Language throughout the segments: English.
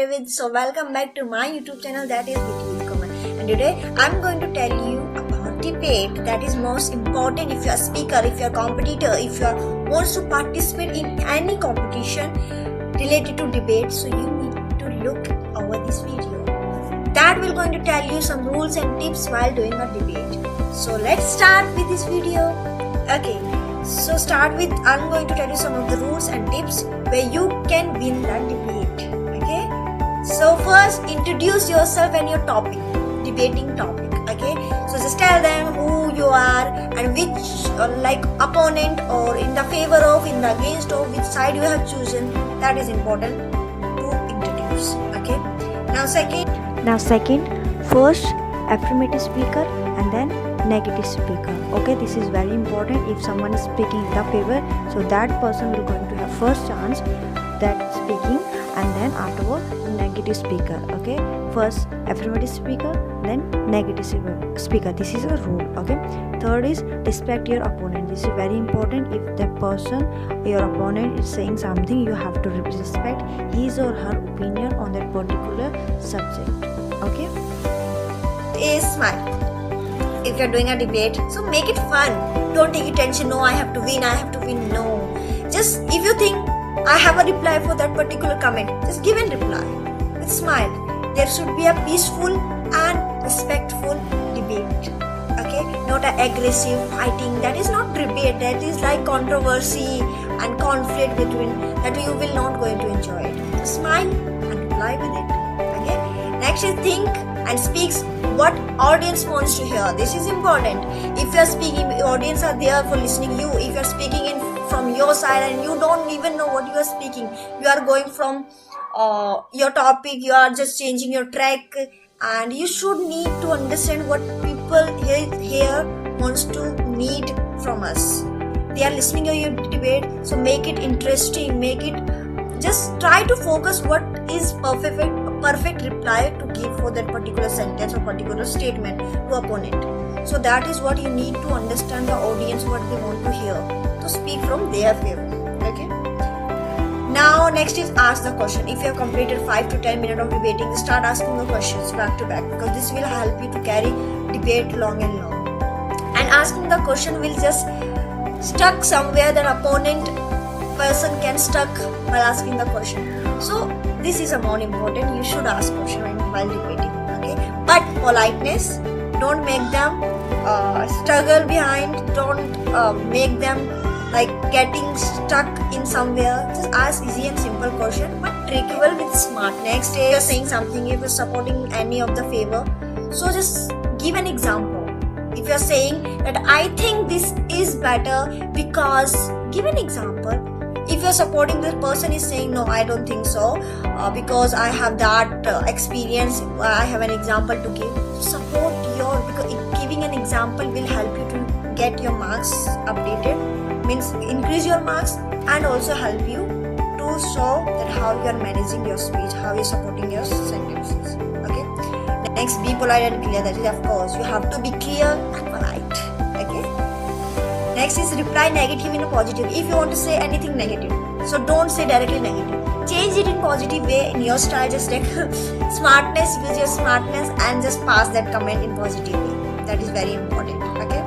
with. So welcome back to my YouTube channel, that is BT Common. And today I'm going to tell you about debate, that is most important. If you are a speaker, if you are a competitor, if you wants to participate in any competition related to debate, so you need to look over this video. That will going to tell you some rules and tips while doing a debate. So let's start with this video. Okay, so start with, I'm going to tell you some of the rules and tips where you can win that debate. Okay, so first introduce yourself and your topic, debating topic. Okay, so just tell them who you are and which like opponent or in the favor of, in the against of, which side you have chosen. That is important to introduce. Okay, now second, first affirmative speaker and then negative speaker. Okay, this is very important. If someone is speaking in the favor, so that person will going to have first chance that speaking, and then afterward negative speaker. Okay, first affirmative speaker, then negative speaker. This is a rule. Okay, third is respect your opponent. This is very important. If the person, your opponent, is saying something, you have to respect his or her opinion on that particular subject. Okay, is smile. If you're doing a debate, so make it fun. Don't take it tension. No, I have to win. No, just if you think I have a reply for that particular comment, just give a reply with smile. There should be a peaceful and respectful debate. Okay, not an aggressive fighting. That is not debate. That is like controversy and conflict between. That you will not going to enjoy it. So smile and reply with it. Okay, next is think and speaks what audience wants to hear. This is important. If you are speaking, audience are there for listening you. If you are speaking in from your side and you don't even know what you are speaking, you are going from your topic, you are just changing your track, and you should need to understand what people here wants to need from us. They are listening to your debate, so make it interesting, make it, just try to focus what is perfect reply to give for that particular sentence or particular statement to opponent. So that is what you need to understand the audience, what they want to hear, to speak from their favor. Okay, now next is ask the question. If you have completed 5 to 10 minutes of debating, start asking the questions back to back, because this will help you to carry debate long and long. And asking the question will just stuck somewhere, that opponent person can stuck while asking the question. So this is a more important. You should ask question while debating. Okay, but politeness. Don't make them struggle behind. Don't make them like getting stuck in somewhere. Just ask easy and simple question, but trickable with smart. Next day you're saying something, if you're supporting any of the favor, so just give an example. If you're saying that I think this is better because, give an example. If you're supporting, the person is saying no, I don't think so because I have that experience, I have an example to give. Support your, because giving an example will help you to get your marks updated, means increase your marks, and also help you to show that how you are managing your speech, how you're supporting your sentences. Okay, next, be polite and clear. That is, of course, you have to be clear and polite. Okay, next is reply negative in a positive. If you want to say anything negative, so don't say directly negative, change it in positive way in your style. Just take smartness, use your smartness and just pass that comment in positive way. That is very important. Okay,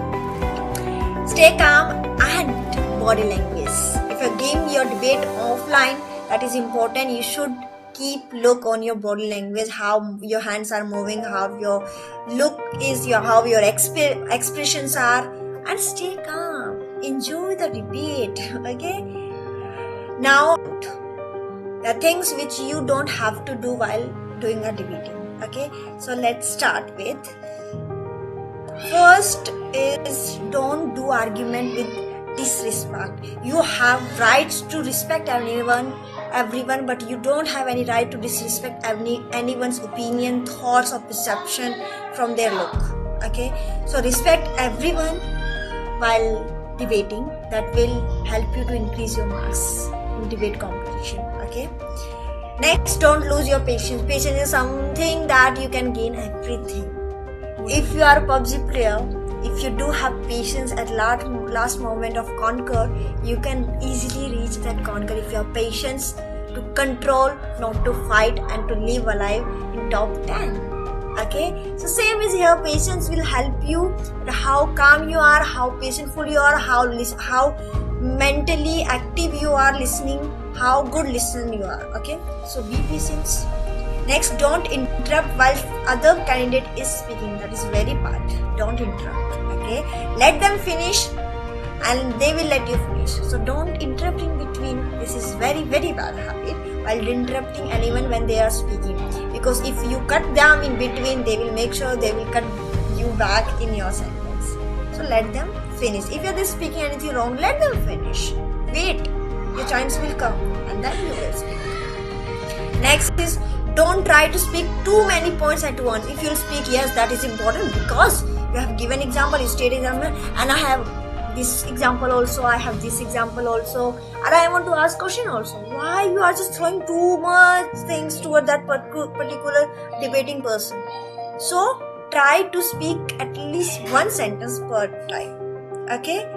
stay calm and body language. If you're giving your debate offline, that is important. You should keep look on your body language, how your hands are moving, how your look is, how your expressions are, and stay calm. Enjoy the debate. Okay, now the things which you don't have to do while doing a debating. Okay, so let's start with, first is don't do argument with disrespect. You have rights to respect everyone, but you don't have any right to disrespect anyone's opinion, thoughts, or perception from their look. Okay, so respect everyone while debating. That will help you to increase your marks in debate competition. Okay, next, don't lose your patience. Patience is something that you can gain everything. If you are a PUBG player, if you do have patience at last moment of conquer, you can easily reach that conquer. If you have patience to control, not to fight, and to live alive in top 10. Okay, so same is here. Patience will help you. How calm you are, how patientful you are, how mentally active you are listening, how good listener you are. Okay, so be patient. Next, don't interrupt while other candidate is speaking. That is very bad. Don't interrupt. Okay, let them finish and they will let you finish. So don't interrupt in between. This is very, very bad habit while interrupting anyone when they are speaking. Because if you cut them in between, they will make sure they will cut you back in your sentence. So let them finish. If you are speaking anything wrong, let them finish. Wait. Your chance will come and then you will speak. Next is, don't try to speak too many points at once. If you speak, yes, that is important because you have given example, you state example, and I have this example also, I have this example also, and I want to ask question also. Why you are just throwing too much things toward that particular debating person? So try to speak at least one sentence per time. Okay.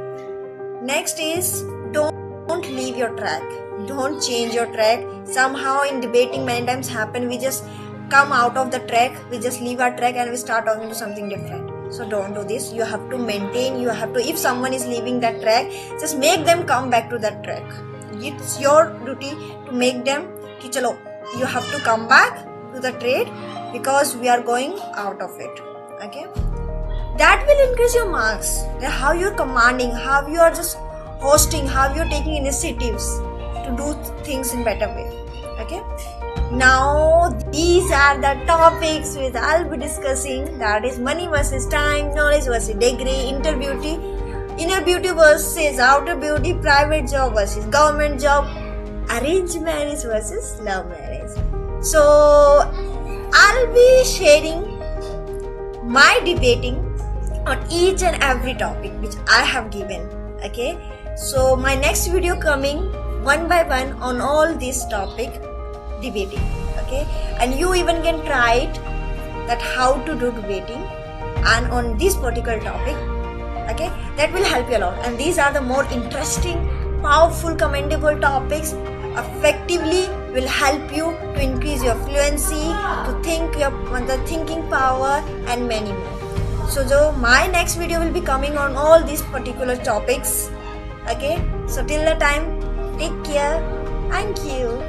Next is, don't leave your track. Don't change your track. Somehow in debating many times happen, we just come out of the track, we just leave our track and we start talking to something different. So don't do this. You have to maintain, if someone is leaving that track, just make them come back to that track. It's your duty to make them, ki chalo, you have to come back to the trade because we are going out of it. Okay. That will increase your marks. How you're commanding, how you are just hosting, how you're taking initiatives to do things in better way. Okay. Now these are the topics which I'll be discussing. That is money versus time, knowledge versus degree, inner beauty versus outer beauty, private job versus government job, arranged marriage versus love marriage. So I'll be sharing my debating on each and every topic which I have given. Okay, so my next video coming one by one on all this topic debating. Okay, and you even can try it that how to do debating and on this particular topic. Okay, that will help you a lot, and these are the more interesting, powerful, commendable topics. Effectively will help you to increase your fluency, to think the thinking power, and many more. So my next video will be coming on all these particular topics. Okay, so till the time, take care. Thank you.